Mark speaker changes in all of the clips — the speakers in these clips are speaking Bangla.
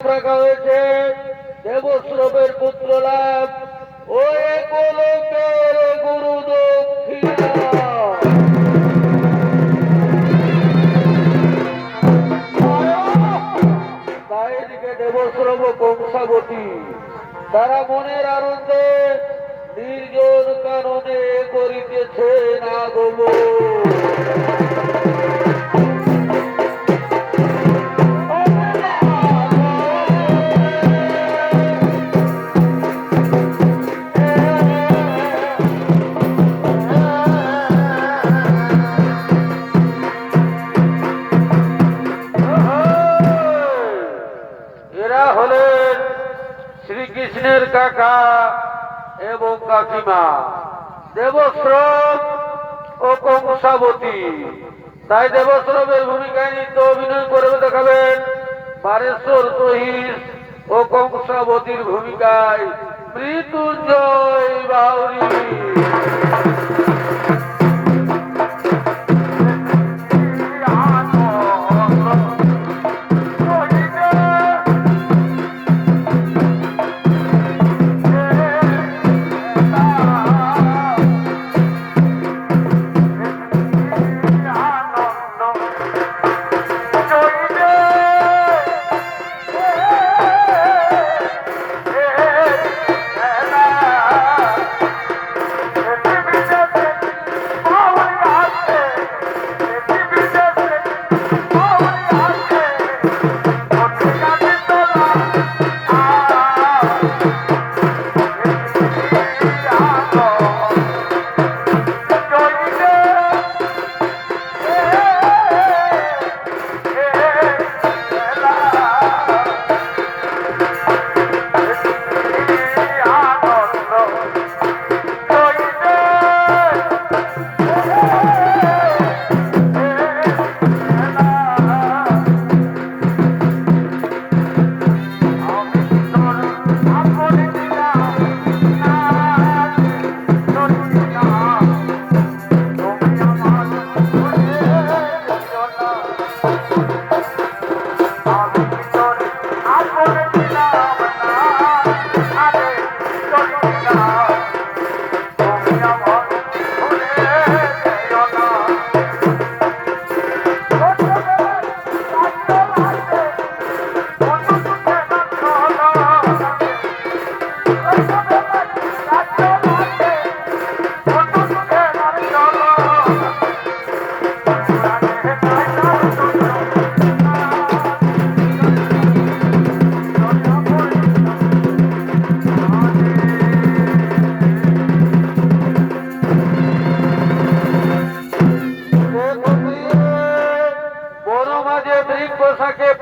Speaker 1: রাখা হয়েছে দেবশ্রবের পুত্র লাভ ও একলোকের গুরু দক্ষিণা। তাই দিকে দেবশ্রব কংসাবতী তারা মনের আনন্দে নির্জন কারণে করিতেছে না গো। এরা হলেন শ্রীকৃষ্ণের কাকা এবং কাকিমা দেবশ্রব ও কংসাবতী। তাই দেবশ্রবের ভূমিকায় নৃত্য অভিনয় করে দেখাবেন বারেশ্বর সহিস ও কংসাবতীর ভূমিকায় মৃত্যুঞ্জয় বাউরি।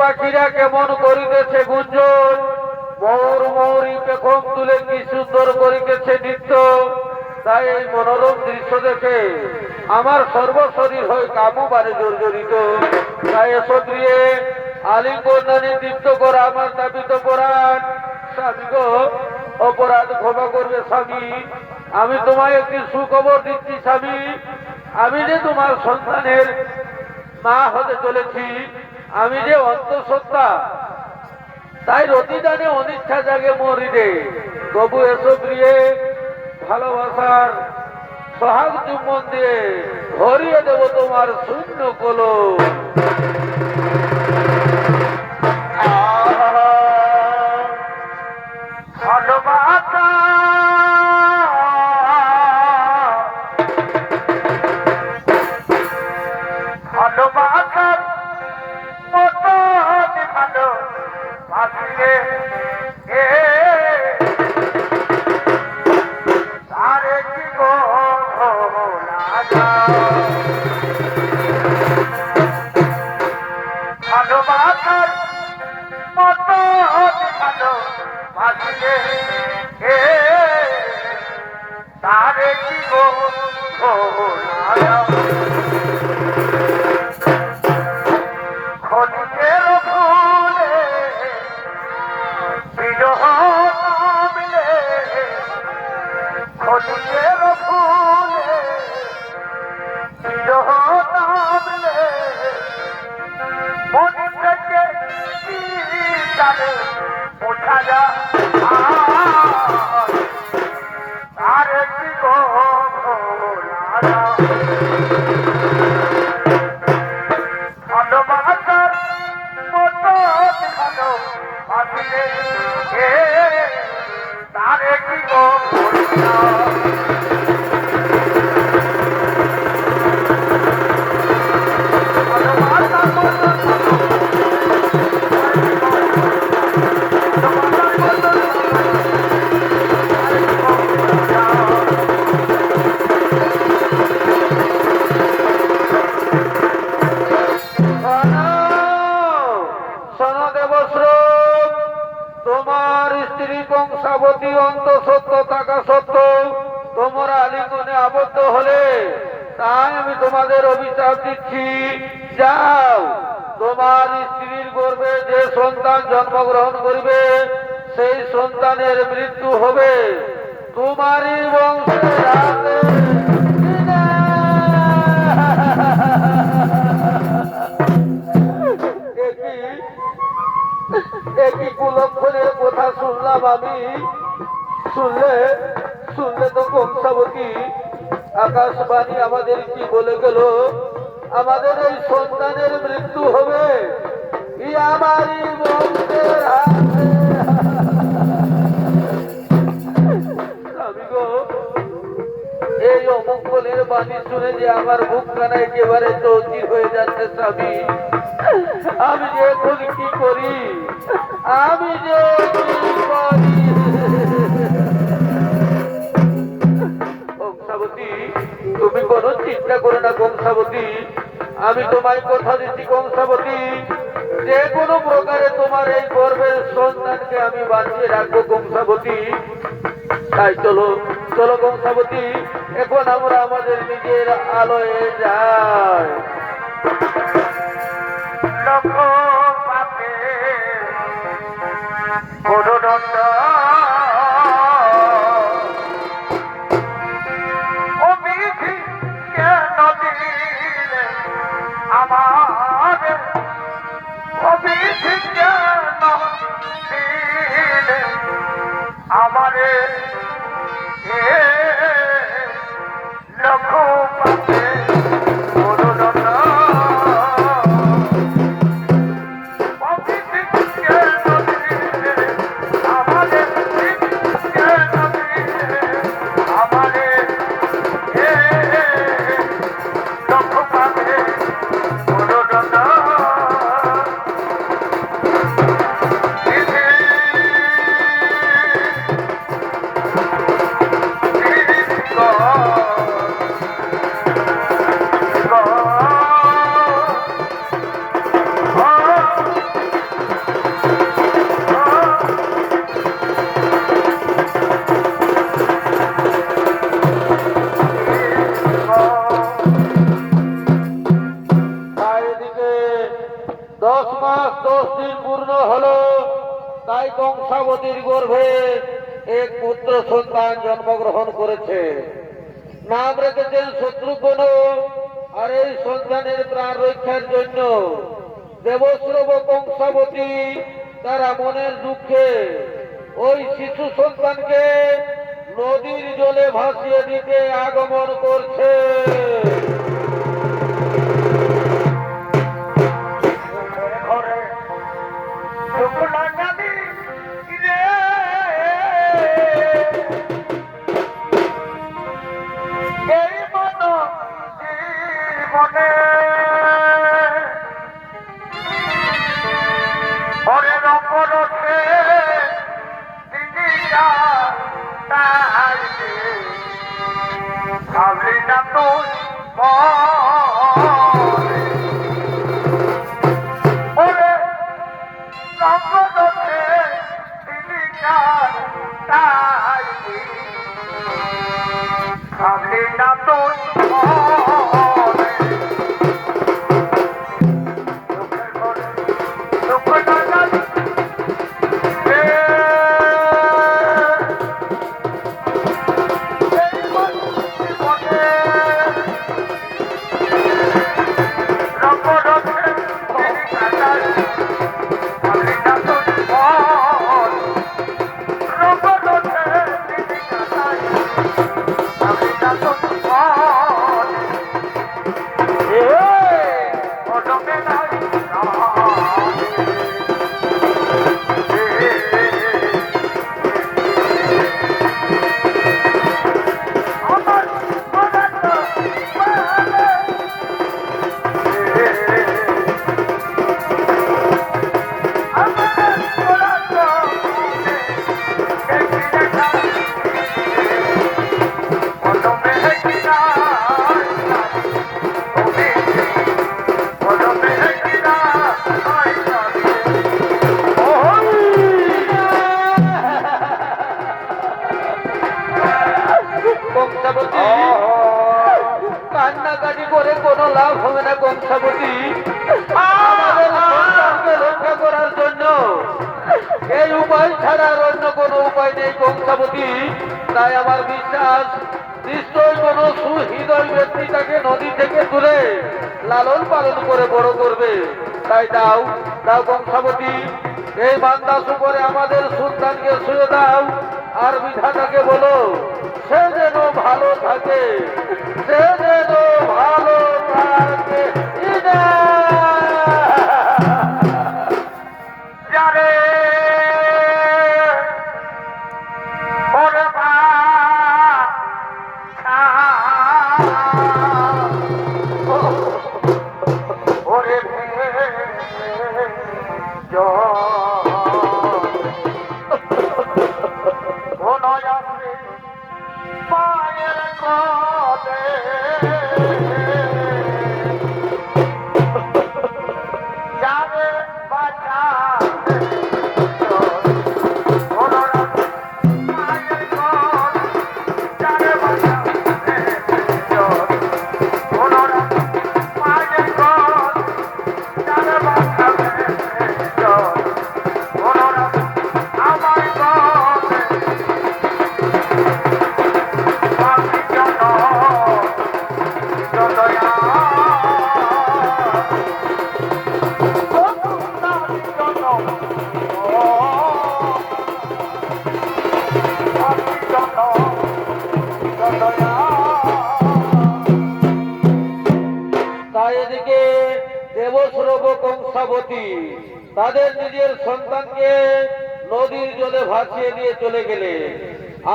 Speaker 1: পাখিরা কেমন করিতেছে গুঞ্জন, ময়ূর ময়ূরী পেখম তুলে কি সুন্দর করিতেছে নৃত্য। তাই এই মনোরম দৃশ্য দেখে আমার সর্বশরীর হয়ে কামবারে জর্জরিত। তাই এসো গৃহে আলিঙ্গনানি নৃত্য করা আমার দাবিত পরাণ। স্বামী গো, অপরাধ ক্ষমা করবে স্বামী। আমি তোমায় একটি সুখবর দিচ্ছি স্বামী। আমি যে তোমার সন্তানের মা হতে চলেছি, আমি যে অন্তঃসত্ত্বা, তাই রতিদানে অনিচ্ছা জাগে মরিরে। তবু এসো গৃহে ভালোবাসার সোহাগ চুম্বন দিয়ে ভরিয়ে দেব তোমার শূন্য কোলো। ভালোবাসা ভালোবাসার মতো ভালো বাসিরে তারে কি গো ভালোবাসার মতো ভালো বাসিরে তারে কি গো
Speaker 2: খাজা আর একটি গো ভালোবাসার মতো খানো ভাবিলে তার একটি গো
Speaker 1: তোমার স্ত্রী কংসাবতী অন্তঃসত্ত্ব থাকা সত্ত্বেও তোমরা আলিঙ্গনে আবদ্ধ হলে তাই আমি তোমাদের অভিশাপ দিচ্ছি। যাও, তোমার স্ত্রীর গর্ভে যে সন্তান জন্মগ্রহণ করবে সেই সন্তানের মৃত্যু হবে তোমারই বংশের হাতে। একই কুলক্ষণের কথা শুনলাম আমি। শুনলে তো কংসাবতী আকাশবাণী আমাদের কি বলে গেল, আমাদের এই সন্তানের মৃত্যু হবে আমারই বংশের হাতে। আমি গো, এই অমঙ্গলের বাণী শুনে যে আমার বুকখানা একেবারে চৌচির হয়ে যাচ্ছে স্বামী। আমি যে এখন কি করি, আমি যে কি করি। কংসাবতী, তুমি কোনো চিন্তা করো না কংসাবতী, আমি তোমায় কথা দিচ্ছি কংসাবতী, যে কোনো প্রকারে তোমার এই গর্ভের সন্তানকে আমি বাঁচিয়ে রাখবো কংসাবতী। তাই চলো চলো কংসাবতী, এখন আমরা আমাদের নিজের আলোয় যাই।
Speaker 2: আমারে লক্ষ্য পাতে
Speaker 1: তাই কংসাবতীর গর্ভে এক পুত্র সন্তান জন্মগ্রহণ করেছে। নাম রেখেছেন শত্রুঘ্ন। আর এই সন্তানের প্রাণ রক্ষার জন্য দেবশ্রব কংসাবতী তারা মনের দুঃখে ওই শিশু সন্তানকে নদীর জলে ভাসিয়ে দিতে আগমন করছে। উপায় ছাড়া আর অন্য কোনো উপায় নেই কংসাবতী। তাই আমার বিশ্বাস নিশ্চয় কোনো সুহৃদয় ব্যক্তি তাকে নদী থেকে তুলে লালন পালন করে বড় করবে। তাই দাও দাও কংসাবতী, এই বান্দাস উপরে আমাদের সুলতানকে শুয়ে দাও, আর বিধাতাকে বলো সে যেন ভালো থাকে, সে যেন ভালো থাকে। ইনা!
Speaker 2: যারে ওরে ওরে পায়ের কলে যাবে বাঁচা
Speaker 1: তাই এদিকে দেবশ্রব কংসাবতী তাদের নিজের সন্তানকে নদীর জলে ভাসিয়ে দিয়ে চলে গেলে,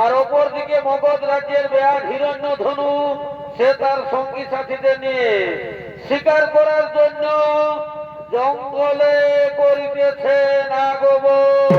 Speaker 1: আর অপর দিকে মগধ রাজ্যের বেয়ান হিরণ্যধনু সে তার সঙ্গী সাথীদের নিয়ে শিকার করার জন্য জঙ্গলে করিতেছে নাগবন।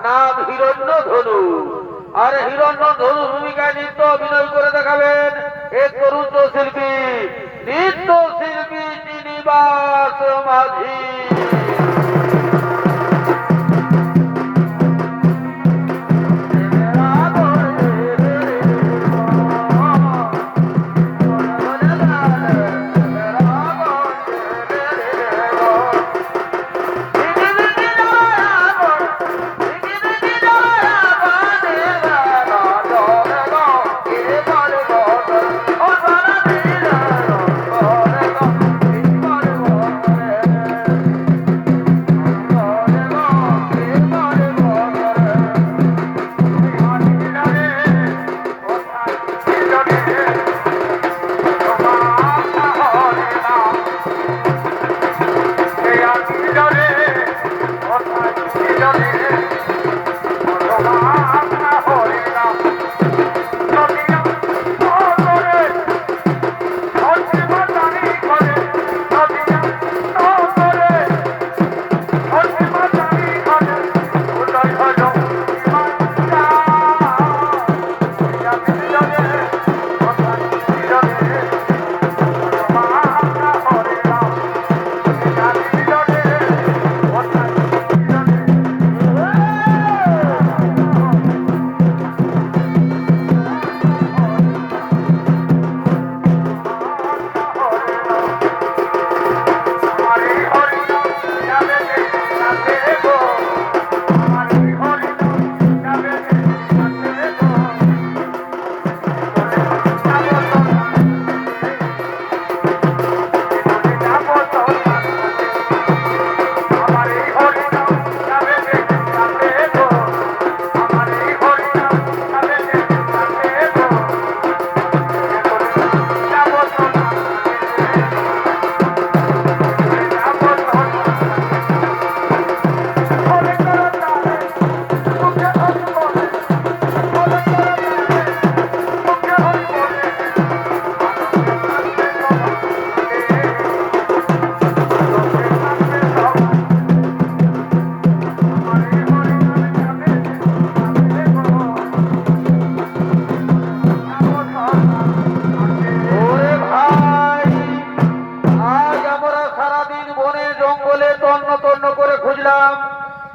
Speaker 1: নাম হিরণ্যধনু, আর হিরণ্যধনু ভূমিকায় নৃত্য অভিনয় করে দেখাবেন এক তরুণ শিল্পী, নৃত্য শিল্পী শ্রীনিবাস মাঝি।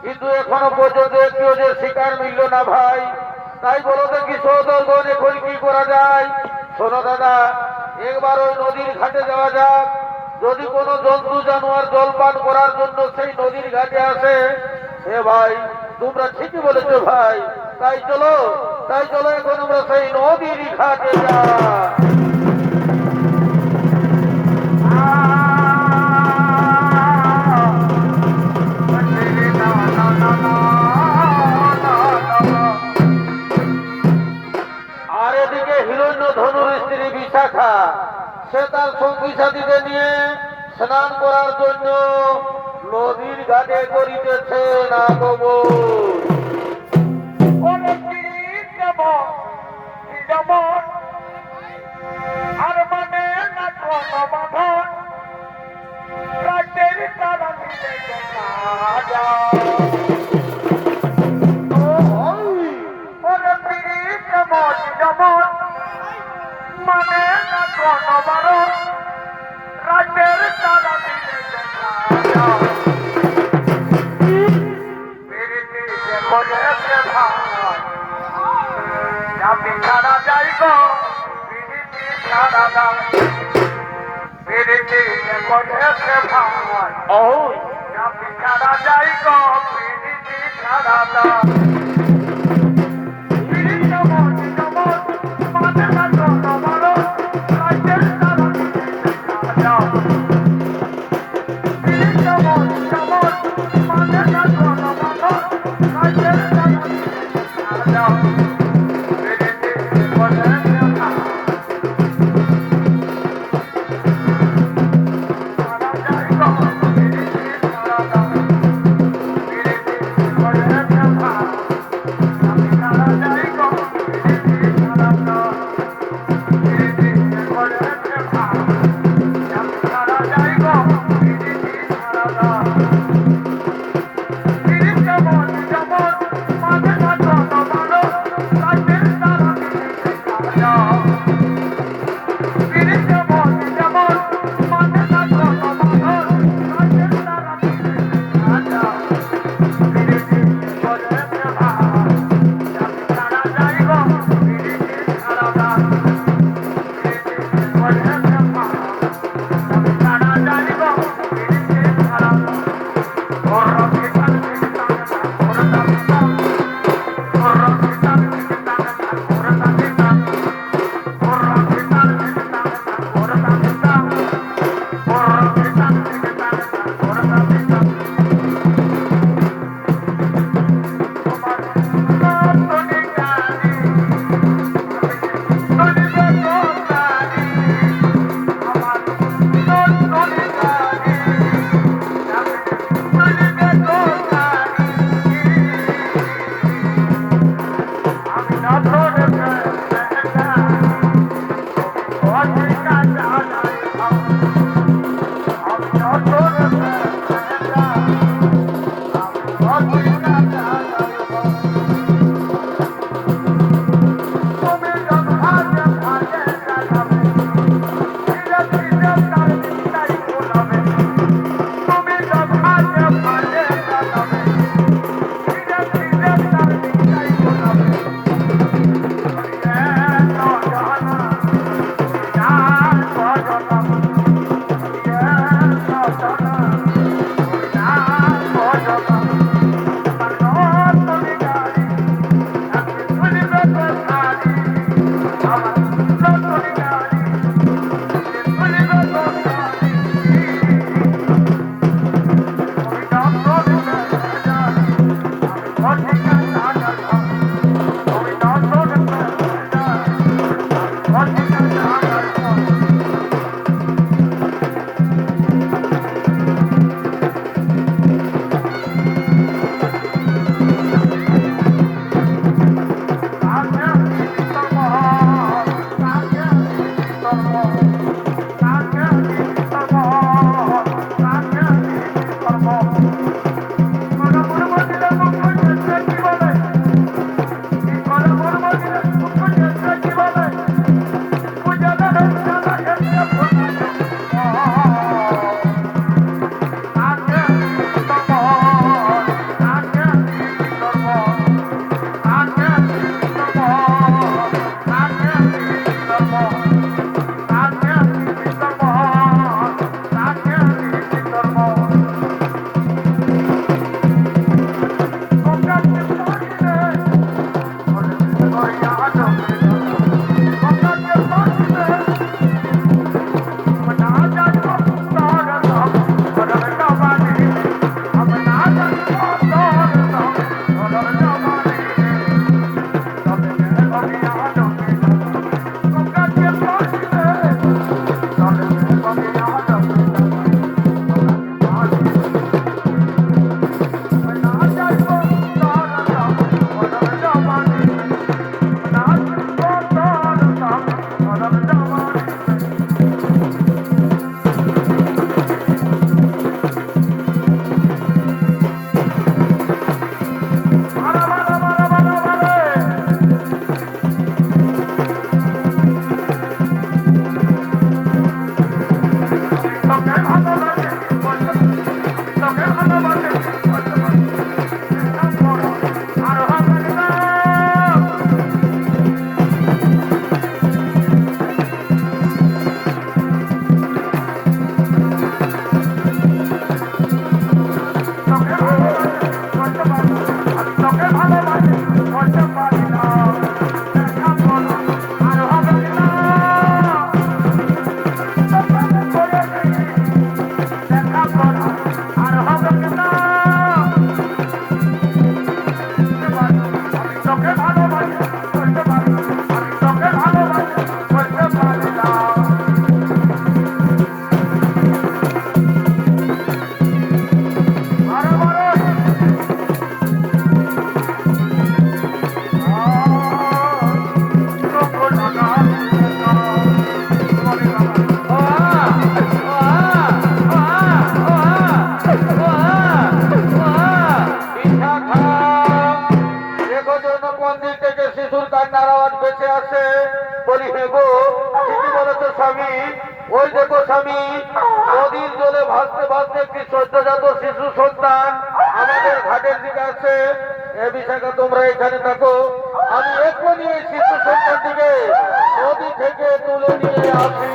Speaker 1: কিন্তু এখনো পর্যন্ত একটিও যে শিকার মিলল না ভাই। তাই বলো দেখি সৌদরগণ এখন কি করা যায়? শোনো দাদা, একবার ওই নদীর ঘাটে যাওয়া যাক। যদি কোনো জন্তু জানোয়ার জলপান করার জন্য সেই নদীর ঘাটে আসে, হে ভাই তোমরা ঠিকই বলেছো ভাই। তাই চলো এখন আমরা সেই নদীর ঘাটে যাই। আর এদিকে হিরণ্য ধনুর স্ত্রী বিশাখা, সে তার সঙ্গী সাথীদের নিয়ে স্নান করার জন্য নদীর ঘাটে করিতেছে না কবর।
Speaker 2: ওরে পিড়ি যেমন যেমন আর মানে না কোনো বাঁধন রাতের তারা মিলে দেখা ওরে পিড়ি যেমন যেমন মানে না কোনো বারণ রাতের তারা মিলে দেখা পিড়িটি যে করেছে ভাই আমি ছাড়া যাই গো পিড়িটি ছাড়া দাও পিড়িটি যে করেছে ভাই
Speaker 1: ওই
Speaker 2: আমি ছাড়া যাই গো পিড়িটি ছাড়া দাও পিড়ি যেমন যেমন মানে না কোনো বারণ রাতের তারা মিলে দেখা যাও পিড়ি যেমন যেমন মানে না কোনো বারণ রাতের তারা মিলে দেখা যাও পিড়িটি যে করেছে ভাই ছাড়া যাই গো পিড়িটি ছাড়া দাও পিড়িটি যে করেছে ভাই
Speaker 1: কান্নার আওয়াজ বেঁচে আছে। বলি হে গো, ঠিকই বলেছো স্বামী। ওই দেখো স্বামী, নদীর জলে ভাসতে ভাসতে একটি সদ্যজাত শিশু সন্তান আমাদের ঘাটের দিকে আছে। এ বিশাখা, তোমরা এখানে থাকো, আমি এক্ষুনি এই শিশু সন্তানটিকে নদী থেকে তুলে নিয়ে আসি।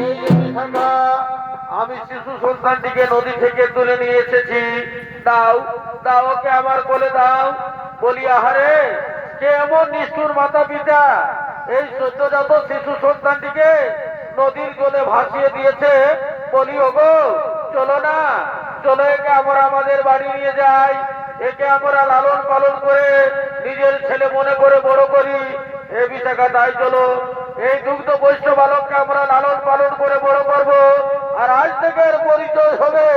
Speaker 1: এই যে বিশাখা, আমি শিশু সন্তানটিকে নদী থেকে তুলে নিয়ে এসেছি। দাও দাও, ওকে আমার কোলে দাও। বলি আহারে, কে এমন নিষ্ঠুর মাতা পিতা এই সদ্যজাত শিশু সন্তানটিকে নদীর জলে ভাসিয়ে দিয়েছে। বলি ওগো, চলো না, চলো একে আমরা আমাদের বাড়ি নিয়ে যাই। একে আমরা লালন পালন করে নিজের ছেলে মনে করে বড় করি। এ বিশাখা, তাই চলো, এই দুগ্ধ বৈশ্য বালককে আমরা লালন পালন করে বড় করব। আর আজ থেকে এর পরিচয় হবে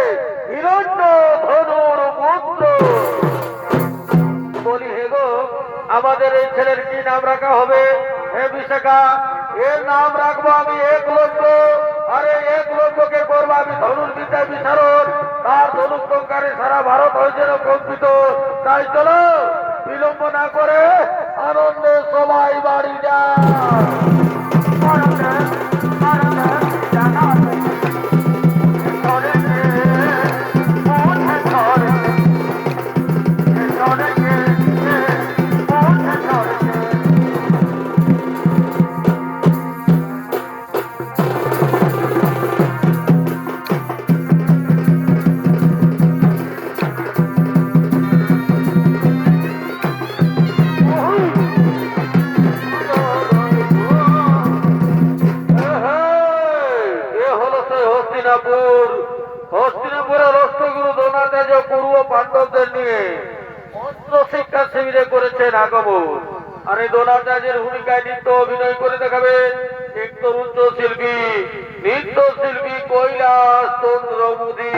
Speaker 1: হিরণ্য ধনুর পুত্র। বলি হে গো, আমাদের এই ছেলের কি নাম রাখা হবে? হে বিশাখা, এর নাম রাখবো আমি একলব্য। আর এই একলব্যকে করবো আমি ধনুর্বিদ্যা বিশারদ। তার ধনুক টঙ্কারে সারা ভারত হয়েছে কম্পিত। তাই চলো, বিলম্ব না করে আনন্দে সবাই বাড়ি যায়। হস্তিনাপুর, হস্তিনাপুরের অষ্টগুরু দ্রোণাচার্য কৌরব পাণ্ডবদের নিয়ে অস্ত্র শিক্ষা শিবিরে করেছেন আগমন। আর এই দ্রোণাচার্যের ভূমিকায় নৃত্য অভিনয় করে দেখাবেন এক তরুণ শিল্পী, নৃত্য শিল্পী কৈলাস চন্দ্র মুদি।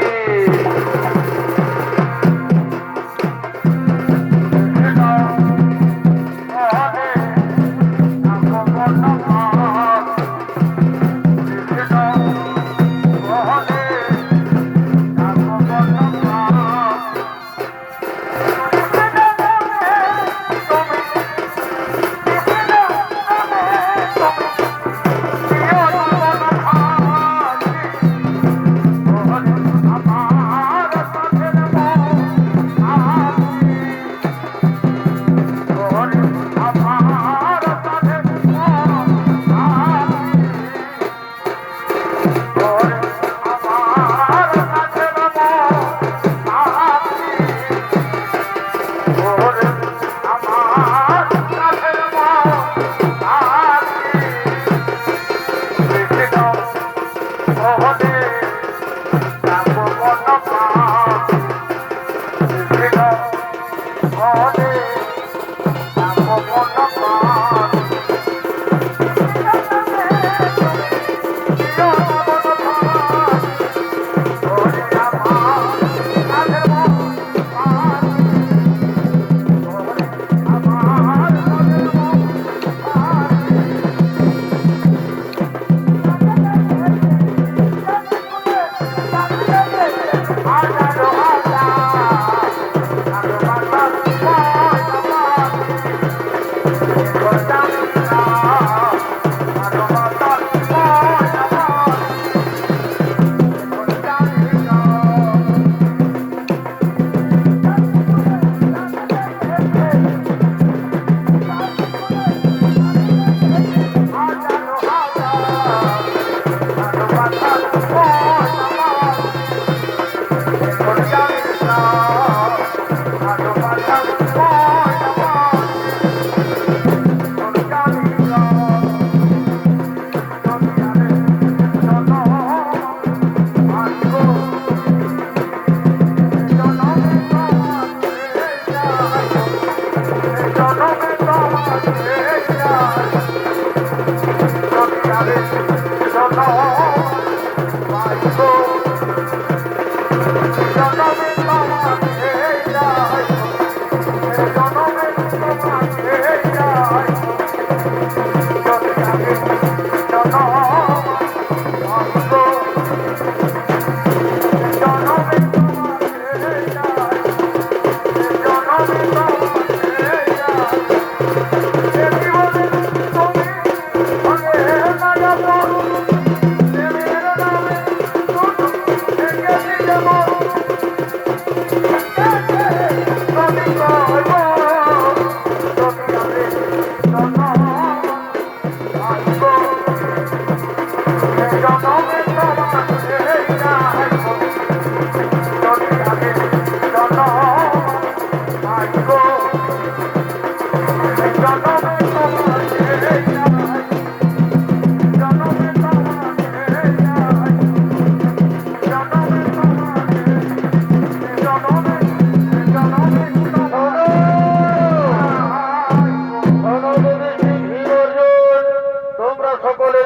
Speaker 2: Hey,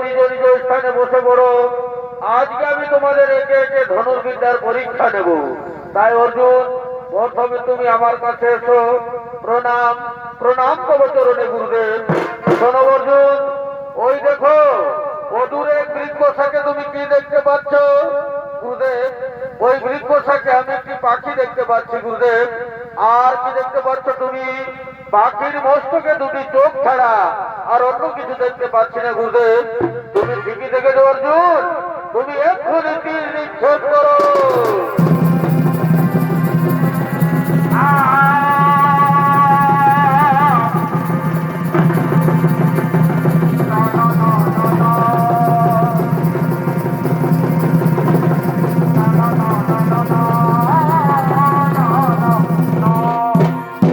Speaker 1: নিজ নিজ স্থানে বসে পড়ো। আজকে আমি তোমাদের একে একে ধনুর্বিদ্যার পরীক্ষা নেব। তাই অর্জুন, প্রথমে তুমি আমার কাছে এসো। প্রণাম প্রণাম তব চরণে গুরুদেব। শোনো অর্জুন, ওই দেখো অদূরে বৃক্ষ শাকে তুমি কি দেখতে পাচ্ছ? গুরুদেব, ওই বৃক্ষ শাকে আমি একটি পাখি দেখতে পাচ্ছি গুরুদেব। আর কি দেখতে পাচ্ছ তুমি? পাখির মস্তকে দুটি চোখ ছাড়া আর অন্য কিছু দেখতে পাচ্ছি না গুরুদেব। তুমি ঠিকই দেখেছো অর্জুন, তুমি এক্ষুনি তীর নিক্ষেপ করো।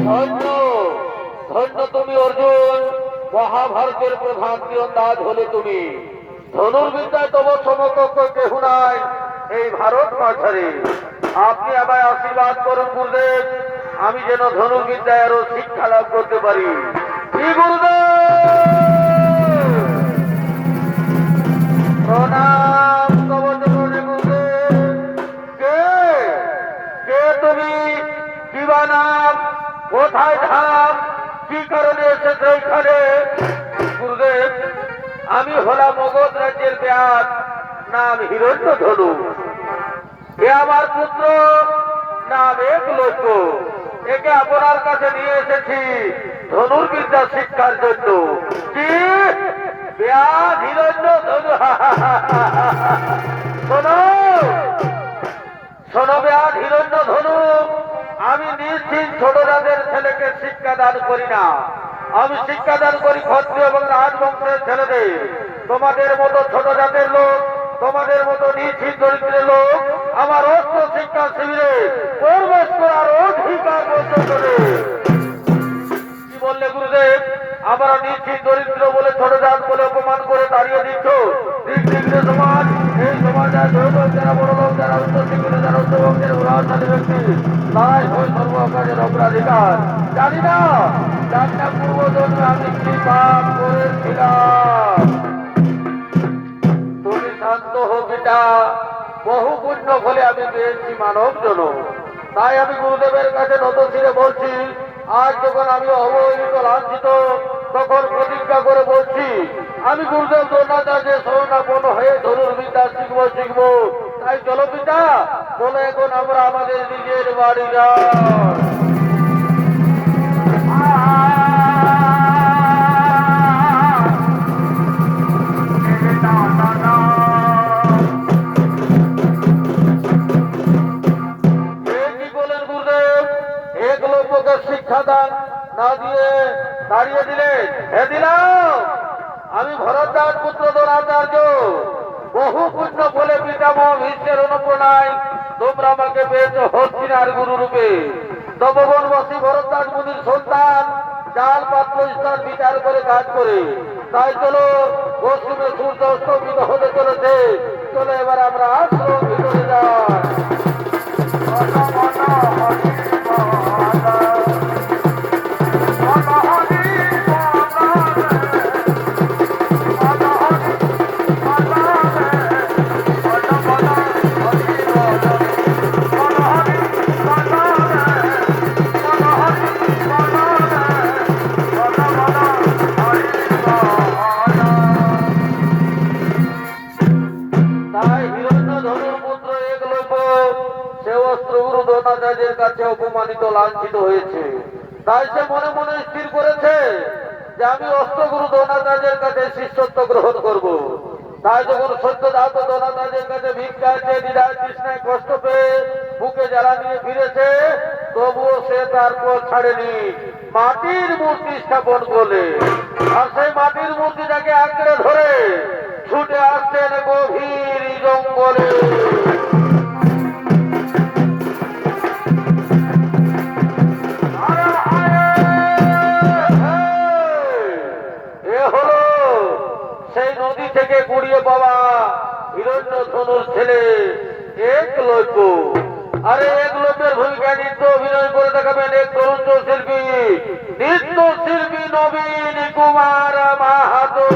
Speaker 1: ধন্য ধন্য তুমি অর্জুন, মহাভারতের প্রধান তীরন্দাজ হলে তুমি। ধনুর্বিদ্যায় তব সমকক্ষ কেহ নাই এই ভারত মাঝারে। আপনি আমায় আশীর্বাদ করুন গুরুদেব, আমি যেন ধনুর্বিদ্যায় আরো শিক্ষা লাভ করতে পারি। কি গুরুদেব? প্রণাম তব চরণে গুরুদেব। কে কে তুমি? কিবা নাম? কোথায় ধাম? কি কারণে এসেছো এখানে? গুরুদেব, আমি হলাম মগধ রাজ্যের ব্যাস, নাম হিরণ্য ধনু। এ আমার পুত্র, নাম একলব্য। একে আপনার কাছে নিয়ে এসেছি ধনুর্বিদ্যা শিক্ষার জন্য। কি ব্যাস হিরণ্য ধনু? শোনো শোনো ব্যাস হিরণ্য ধনু, আমি নিশ্চিত ছোট জাতের ছেলেকে শিক্ষাদান করি না। আমি শিক্ষাদান করি ক্ষত্রিয় এবং রাজবংশের ছেলেদের। তোমাদের মতো ছোট জাতের লোক, তোমাদের মতো নিশ্চিত দরিদ্রের লোক আমার অস্ত্র শিক্ষা শিবিরে প্রবেশ করার অধিকার পর্যন্ত নেই। কি বললে গুরুদেব? আমরা নিশ্চিত দরিদ্র বলে, ছোট জাত বলে অপমান করে তাড়িয়ে দিচ্ছ। দিগ্বিঘ্ন সমাজ, এই সমাজে যৌবক যারা বড় লোক, যারা উচ্চ শিক্ষিত, যারা উচ্চবংশের প্রভাবশালী ব্যক্তি, তারাই হয় সর্বকাজের অগ্রাধিকার। জানি না পূর্ব জন্মে আমি কি পাপ করেছিলাম। তুমি শান্ত হো পিতা, বহু পুণ্য ফলে আমি পেয়েছি মানব জনম। তাই আমি গুরুদেবের কাছে নত শিরে বলছি, আজ যখন আমি অবহেলিত লাঞ্ছিত, তখন প্রতিজ্ঞা করে বলছি আমি গুরুদেব দ্রোণাচার্যের শরণাপন্ন হয়ে ধনুর্বিদ্যা শিখবো। তাই চলো পিতা, বলে এখন আমরা আমাদের নিজের বাড়ি যাই। শিক্ষাদান না দিয়ে দাঁড়িয়ে দিলে দিলাম আমি ভরদ্বাজ পুত্র দ্রোণাচার্য। বহু পুণ্য বলে পিতামহ ভীষ্মের অনুপ্রেরণায় তোমরা আমাকে পেয়েছ হস্তিনার গুরু রূপে। তপবনবাসী ভরদ্বাজ মুনির সন্তান, জাল পাত্র স্থান বিচার করে কাজ করে। তাই চলো, পশ্চিমে সূর্য অস্তমিত হতে চলেছে। চলো এবার আমরা আশ্রম ভিতরে যাই। দ্রোণাচার্যের কাছে অপমানিত লাঞ্ছিত হয়েছে। তাই সে মনে মনে স্থির করেছে যে আমি অস্ত্রগুরু দ্রোণাচার্যের কাছে শিষ্যত্ব গ্রহণ করব। তাই যখন সত্যজাত দ্রোণাচার্যের কাছে ভিক্ষা চেয়ে দ্বিধায় তৃষ্ণায় কষ্ট পেয়ে বুকে জ্বালা নিয়ে ফিরেছে, তবুও সে তার পথ ছাড়েনি। মাটির মূর্তি স্থাপন করলে, আর সেই মাটির মূর্তিটাকে আঁকড়ে ধরে ছুটে আসছেন গভীর জঙ্গলে। সেই নদী থেকে কুড়িয়ে পাওয়া হিরণ্য ধনুর ছেলে একলব্য। আরে একলব্যের ভূমিকা নৃত্য অভিনয় করে দেখাবেন এক তরুণ শিল্পী, নৃত্য শিল্পী নবীন কুমার মাহাতো।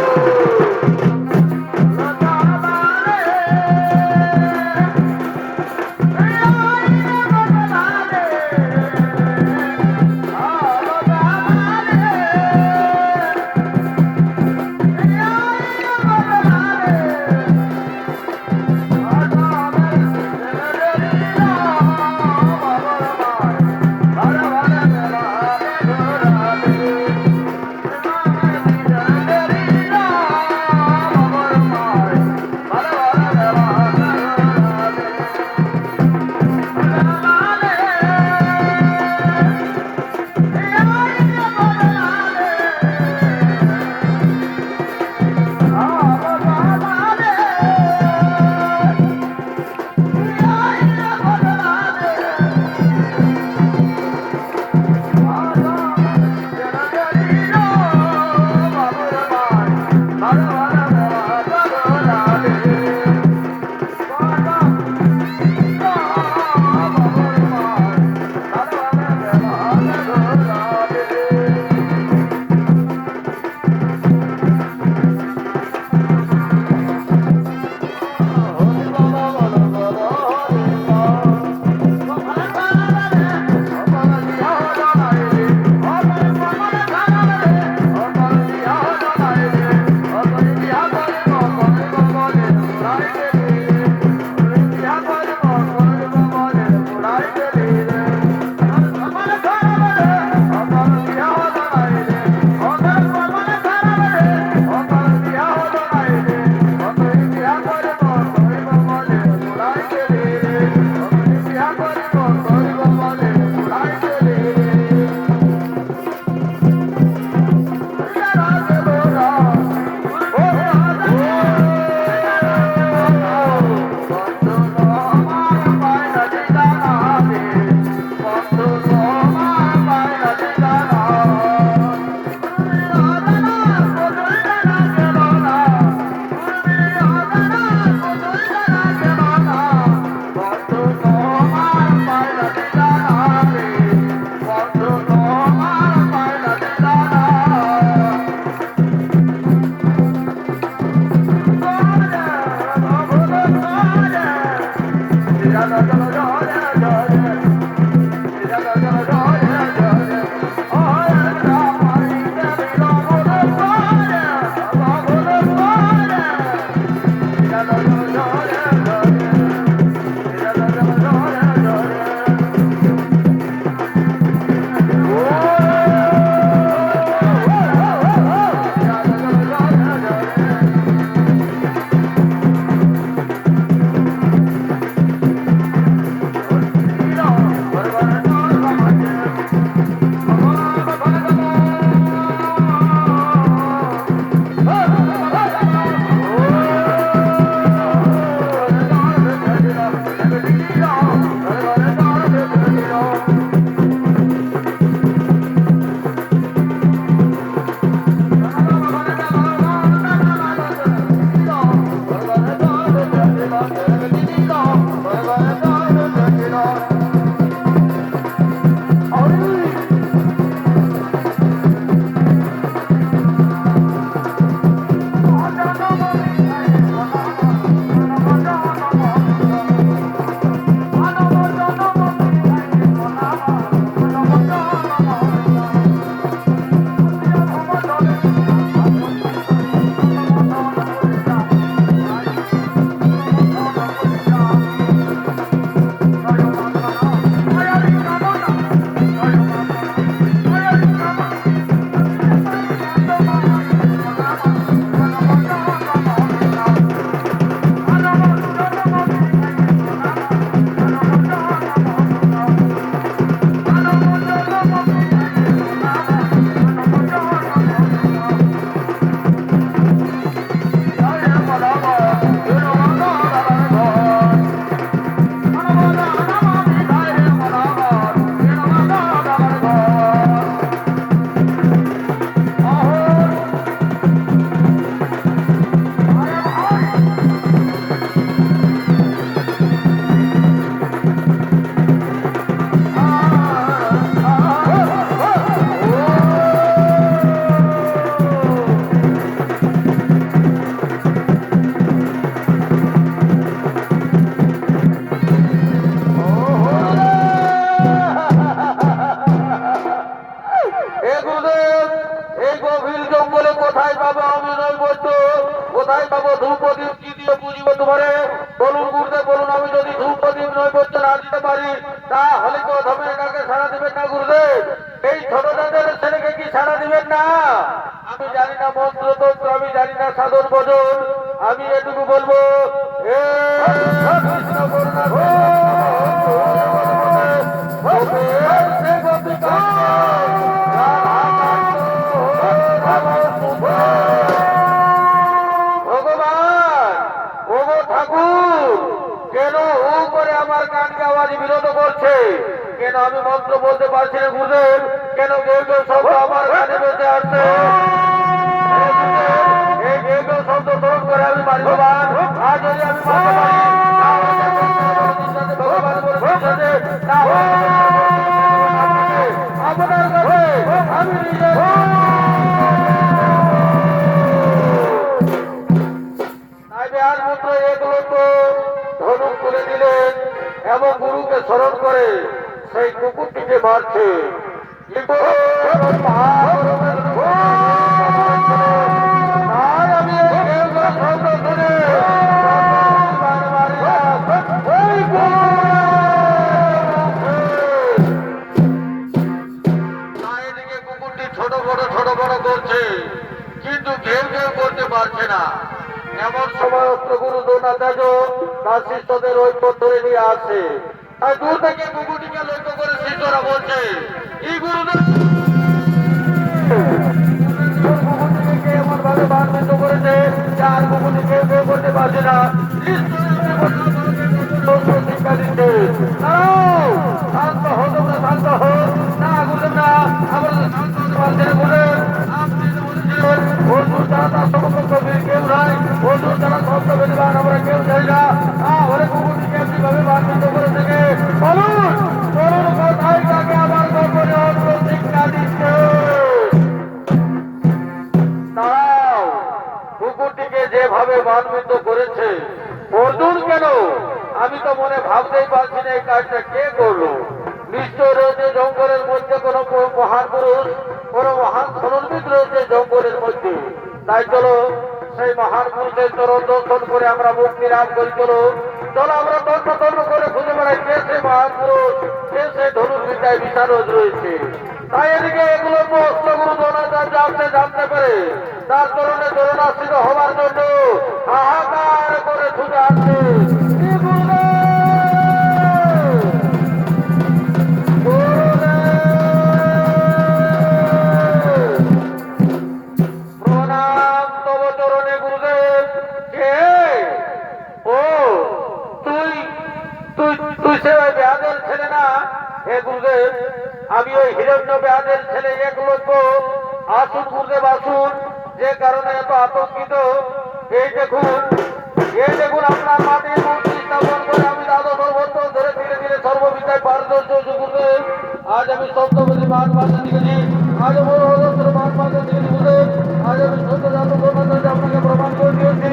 Speaker 1: কোথায় পাবো ধূপ প্রদীপ কি দিয়ে বুঝবো তোমারে? বলুন গুরুদেব বলুন, আমি যদি ধূপ প্রদীপ নৈবেদ্য না দিতে পারি তাহলে তো ধর্মের কাকে সাড়া দিবেন না গুরুদেব? এই ছোট দাদের ছেলেকে কি সাড়া দিবেন না? আমি জানি না মন্ত্রতন্ত্র, আমি জানি না সাধন ভজন, আমি এটুকু বলবো হে কৃষ্ণ করুণা ভগবান ওগো ঠাকুর, কেন ও করে আমার কানকে আওয়াজ বিরত করছে? কেন আমি মন্ত্র বলতে পারছি না গুরুদেব? কেন কেউ কেউ শব্দ আমার কানে বেঁচে আসছে? এই কেউ কেউ শব্দ স্মরণ করে আমি পারি ভগবান, আর যদি আমি পারতে পারি ভগবান বলে আপনার কাছে আমি নিজে আর মাত্র এক লোক ধনুক তুলে দিলেন এবং গুরুকে স্মরণ করে সেই কুকুরটিকে মারছে। আমি শব্দ শুনে এদিকে কুকুরটি ছোট বড় করছে, কিন্তু কেউ কেউ করতে পারছে না। এমন সময় অস্ত্রগুরু দ্রোণাচার্য তার শিষ্যদের ঐক্য ধরে নিয়ে আসে। আর দূর থেকে কুকুরটিকে লক্ষ্য করে শিষ্যরা বলছে, এই গুরুদেব কুকুরটিকে এমন ভাবে বান্ধিত করেছে যে আর কুকুরটি কেউ কেউ করতে পারছে না। শিক্ষা দিচ্ছে, শান্ত হো তোমরা, শান্ত হো না গুরুদেব না, আমরা শান্ত হতে পারছি না গুরুদেব। অর্জুন তারা তার সমকক্ষ কেউ নাই, অর্জুন তারা শব্দ বেদবান আমরা কেউ চাই না। তাহলে কুকুরটিকে এমনি ভাবে বান্ধিত করে থেকে বলুন বলুন কোথায় তাকে আবার গোপনে অস্ত্র শিক্ষা দিচ্ছে? তারাও কুকুরটিকে যেভাবে বান্ধিত করেছে, অর্জুন কেন? আমি তো মনে ভাবতেই পারছি না এই কাজটা কে করলো। নিশ্চয় রয়েছে জঙ্গলের মধ্যে কোনো মহান পুরুষ, কোনো মহান ধনুর্বিদ রয়েছে জঙ্গলের মধ্যে। তাই চলো সেই মহান পুরুষের চরণ দর্শন করে আমরা মুক্তি লাভ করি। চলো চলো আমরা তন্ন করে খুঁজে বেড়াই কে সেই মহান পুরুষ, কে সেই ধনুর্বিদ্যায় বিশারদ রয়েছে। তাই এদিকে এগুলো অস্ত্রগুরু দ্রোণাচার্য আসতে জানতে পেরে তার চরণে চরণাশ্রিত হওয়ার জন্য হাহাকার করে ছুটে আসছে। প্রণাম তব চরণে গুরুদেব। কে? ও তুই তুই তুই সে ওই ব্যাধের ছেলে না? হে গুরুদেব, আমি ওই হিরণ্য ব্যাধের ছেলে এক লোক। আসুন গুরুদেব আসুন, যে কারণে এত আতঙ্কিত। এই দেখুন আপনার মাটির মূর্তি স্থাপন করে আমি দাদা সর্বত্র ধরে ধীরে ধীরে সর্ববিদ্যায় পারদর্শ গুরুদেব। আজ আমি সপ্তপদী মান বাঁধা শিখেছি, আজ বড় অজস্র মান বাঁধা শিখেছি গুরুদেব। আজ আমি সত্য জাত আপনাকে প্রমাণ করে দিয়েছি।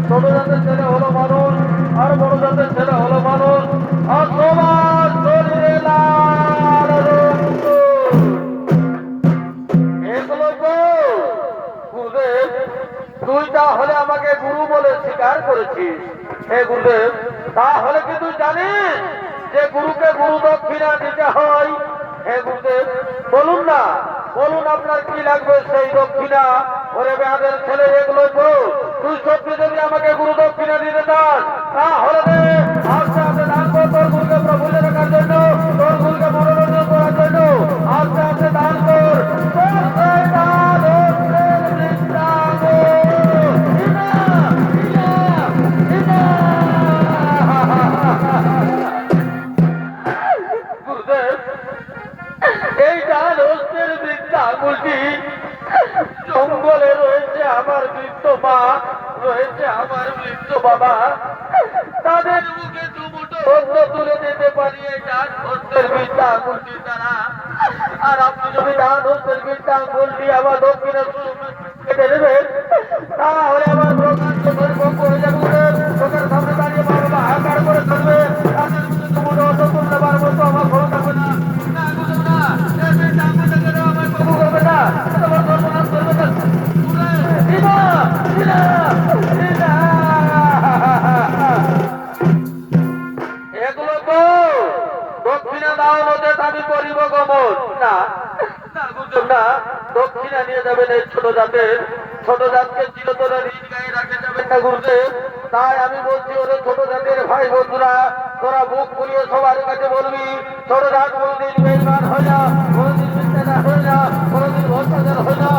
Speaker 1: ছোট জাতের ছেলে হলো মানুষ, আর বড় জাতের ছেলে হলো মানুষ, আর সবার শরীরে লাল রক্ত। গুরুদেব তুই তাহলে আমাকে গুরু বলে স্বীকার করেছিস। হে গুরুদেব, তাহলে কি তুই জানিস যে গুরুকে গুরু দক্ষিণা দিতে হয়? হে গুরুদেব বলুন না, বলুন আপনার কি লাগবে সেই দক্ষিণা? ওরে ব্যাধের ছেলে এগুলো তুই সত্যি যদি আমাকে গুরু দক্ষিণা দিতে চাস তাহলে আস্তে আস্তে দান কর তোর গুরুকে প্রফুল্ল রাখার জন্য, তোর গুরুকে মনোরঞ্জন করার জন্য আস্তে আস্তে দান কর। গুরুদেব এই ডাল হস্তের বৃদ্ধা আঙুলটি জঙ্গলে রয়েছে আমার বৃদ্ধ মা, রয়েছে আমার বৃদ্ধ বাবা, তাদের মুখে দুমুটো অন্ন তুলে দিতে পারি এই ডান হস্তের বৃদ্ধা আঙুলটি দ্বারা। আর আপনি যদি ডান হস্তের বৃদ্ধা আঙুলটি আমার দক্ষিণে কেটে দেবেন তাহলে আমার প্রকাশ্য পরিপক্ক হয়ে যাবে। চোখের সামনে দাঁড়িয়ে মা বাবা হাহাকার করে চলবে, তাদের মুখে দুমুটো অন্ন তুলতে পারবো তো আমার খরচ থাকবে না। আমার করবে না, তোমার সর্বনাশ করবে না। না দক্ষিণা নিয়ে যাবেন এই ছোট জাতকে চিরতরে ঋণ গায়ে রাখে যাবেন না গুরুদেব। তাই আমি বলছি ওরে ছোট জাতের ভাই বন্ধুরা, তোরা বুক খুলিয়ে সবার কাছে বলবি ছোট জাত কোনদিন বেইমান হয় না, কোনদিন মিথ্যাচার হয় না, কোনদিন ভ্রষ্টাচার হয় না।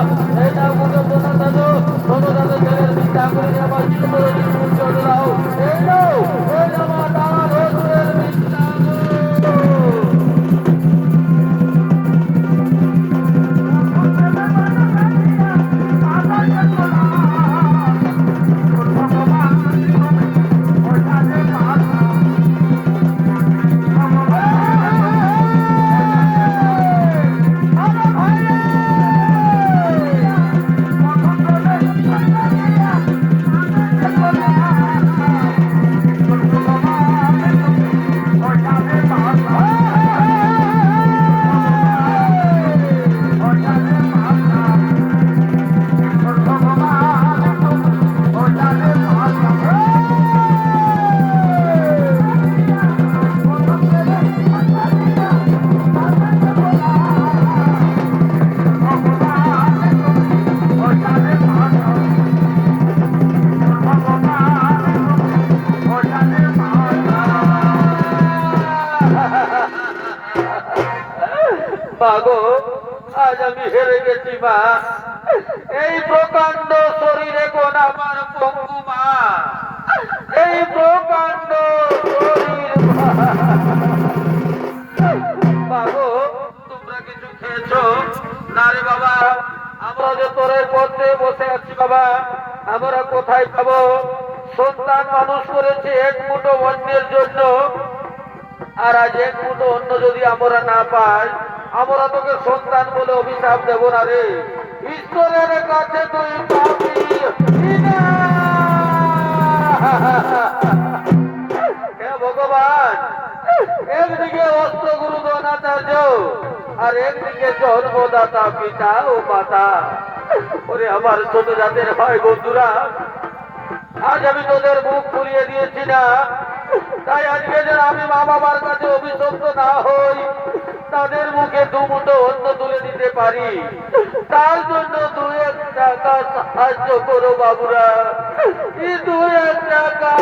Speaker 1: এই না গুরু প্রধান দাদু ছোট জাতের ছেলের মিথ্যা করে নিয়ে আমার চিরতরে ঋণ মুক্ত হয়ে দাও। এই নাও এই আমার দাঁড়ান হজুরের মিথ্যা মাগো, আজ আমি হেরে গেছি মা। এই প্রকাণ্ড শরীরে কোন আমার পঙ্গু মা, এই প্রকাণ্ড শরীর মাগো, তোমরা কিছু খেয়েছো না রে বাবা? আমরা যে তোরের পথে বসে আছি বাবা, আমরা কোথায় পাবো? সন্তান মানুষ করেছে এক মুঠো অন্যের জন্য, আর আজ এক মুঠো অন্য যদি আমরা না পাই, আমরা তোকে সন্তান বলে অভিশাপ দেব না রে। ঈশ্বরের কাছে তুই পাবি না। হে ভগবান, একদিকে অস্ত্র গুরু দ্রোণাচার্য আর একদিকে জন্মদাতা পিতা ও মাতা। ওরে আমার ছোট জাতের ভাই বন্ধুরা, আজ আমি তোদের মুখ খুলিয়ে দিয়েছি না, তাই আজকে যেন আমি মা বাবার কাছে অভিশপ্ত না হই, তাদের মুখে দুমুঠো অন্ন তুলে দিতে পারি। তার জন্য 2-1 টাকা সাহায্য করো বাবুরা, 2-1 টাকা।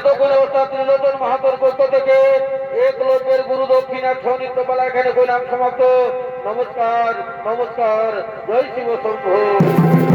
Speaker 1: এতক্ষণ অবস্থা ত্রিলোচন মাহাতোর পক্ষ থেকে একলব্যের গুরু দক্ষিণার্থ নৃত্যপালা এখানে কইলাম সমাপ্ত। নমস্কার, নমস্কার, জয় শিব শম্ভু।